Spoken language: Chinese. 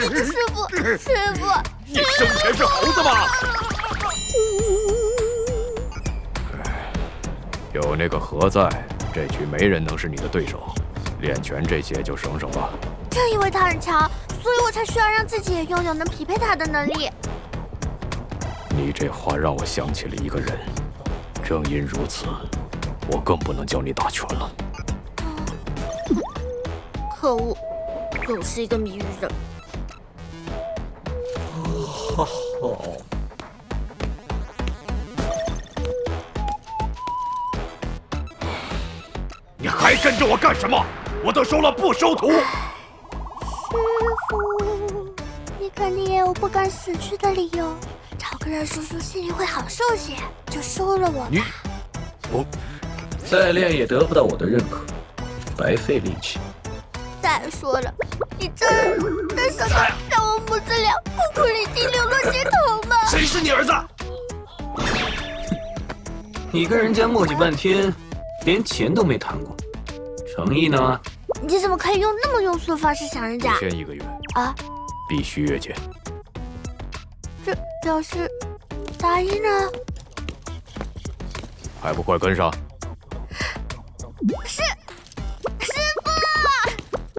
师傅，师傅，你生前是猴子吗？有那个和在，这局没人能是你的对手。练拳这些就省省吧。正因为他很强，所以我才需要让自己也拥有能匹配他的能力。你这话让我想起了一个人，正因如此，我更不能教你打拳了。可恶，又是一个谜语人。你还跟着我干什么？我都说了不收徒。师傅，你肯定也有不敢死去的理由，找个人叔叔心里会好受些，就收了我吧。你，我再练也得不到我的认可，白费力气。再说了，你真舍得让我母子俩孤苦伶仃流落街头吗？谁是你儿子？你跟人家磨叽半天，连钱都没谈过，诚意呢？你怎么可以用那么庸俗的方式想人家？签1个月啊，必须月结。这表示答应了。还不快跟上！是。